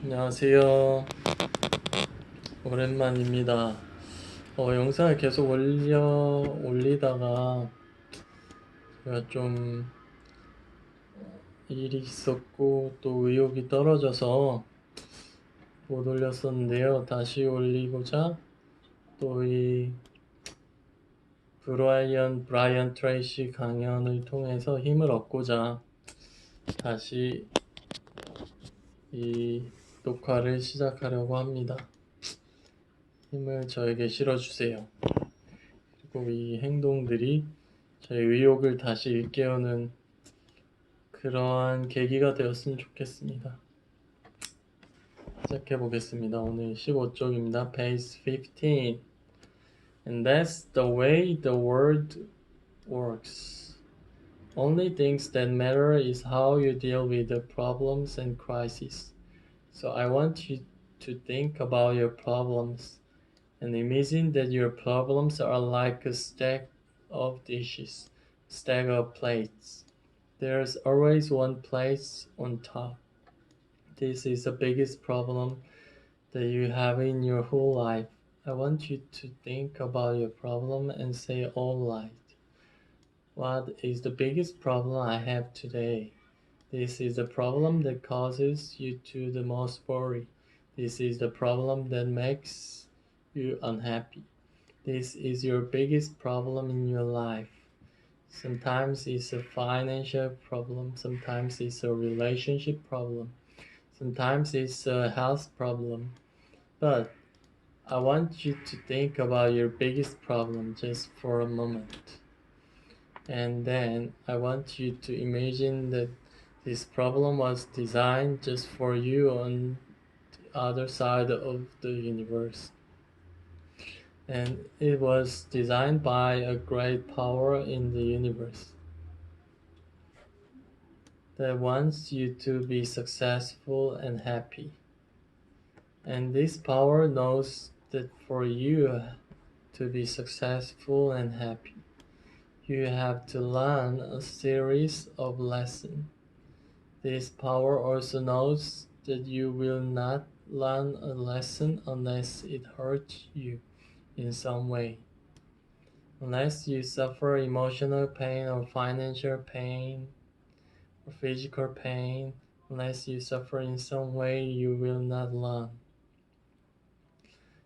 안녕하세요. 오랜만입니다. 영상을 계속 올리다가 제가 좀 일이 있었고 또 의욕이 떨어져서 못 올렸었는데요. 다시 올리고자 또 이 브라이언 트레이시 강연을 통해서 힘을 얻고자 다시 이 녹화를 시작하려고 합니다. 힘을 저에게 실어주세요. 그리고 이 행동들이 저의 의욕을 다시 일깨우는 그러한 계기가 되었으면 좋겠습니다. 시작해 보겠습니다. 오늘 15쪽입니다. Page 15. And that's the way the world works. Only things that matter is how you deal with the problems and crises. So I want you to think about your problems and imagine that your problems are like a stack of dishes, stack of plates. There's always one place on top. This is the biggest problem that you have in your whole life. I want you to think about your problem and say, all right, what is the biggest problem I have today? This is the problem that causes you to the most worry. This is the problem that makes you unhappy. This is your biggest problem in your life. Sometimes it's a financial problem, sometimes it's a relationship problem, sometimes it's a health problem. But I want you to think about your biggest problem just for a moment. And then I want you to imagine that this problem was designed just for you on the other side of the universe. And it was designed by a great power in the universe that wants you to be successful and happy. And this power knows that for you to be successful and happy, you have to learn a series of lessons. This power also knows that you will not learn a lesson unless it hurts you in some way. Unless you suffer emotional pain or financial pain or physical pain, unless you suffer in some way, you will not learn.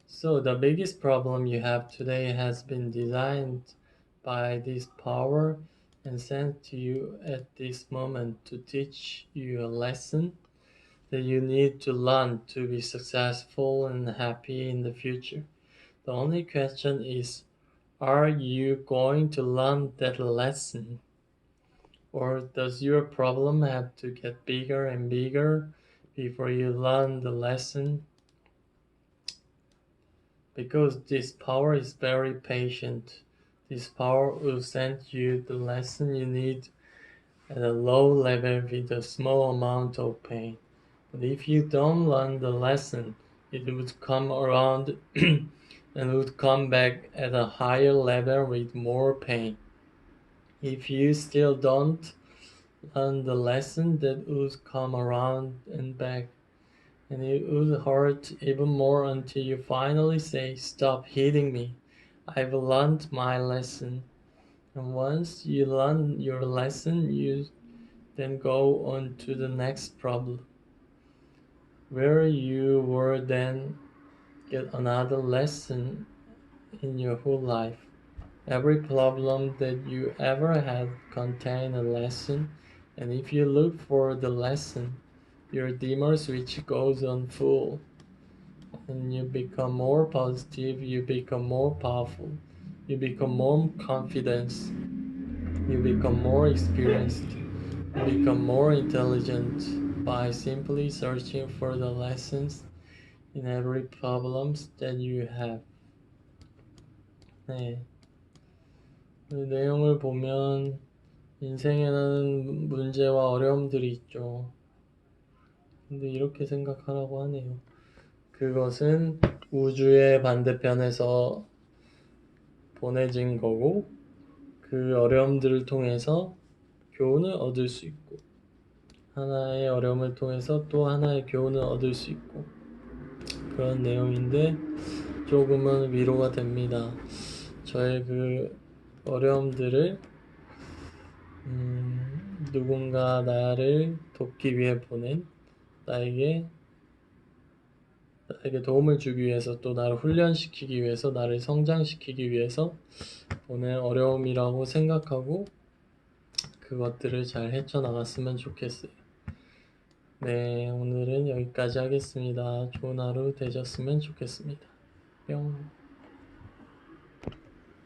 So the biggest problem you have today has been designed by this power and sent to you at this moment to teach you a lesson that you need to learn to be successful and happy in the future. The only question is, are you going to learn that lesson? Or does your problem have to get bigger and bigger before you learn the lesson? Because this power is very patient. This power will send you the lesson you need at a low level with a small amount of pain. But if you don't learn the lesson, it would come around and would come back at a higher level with more pain. If you still don't learn the lesson, that would come around and back, and it would hurt even more until you finally say, stop hitting me. I've learned my lesson. And once you learn your lesson, you then go on to the next problem, where you will then get another lesson in your whole life. Every problem that you ever had contained a lesson, and if you look for the lesson, your dimmer switch goes on full, and you become more positive, you become more powerful, you become more confident, you become more experienced, you become more intelligent by simply searching for the lessons in every problems that you have. 네. 그 내용을 보면 인생에는 문제와 어려움들이 있죠. 근데 이렇게 생각하라고 하네요. 그것은 우주의 반대편에서 보내진 거고, 그 어려움들을 통해서 교훈을 얻을 수 있고, 하나의 어려움을 통해서 또 하나의 교훈을 얻을 수 있고 그런 내용인데 조금은 위로가 됩니다. 저의 그 어려움들을 누군가 나를 돕기 위해 보낸 나에게 도움을 주기 위해서 또 나를 훈련시키기 위해서 나를 성장시키기 위해서 보낸 어려움이라고 생각하고 그것들을 잘 헤쳐나갔으면 좋겠어요. 네, 오늘은 여기까지 하겠습니다. 좋은 하루 되셨으면 좋겠습니다. 뿅.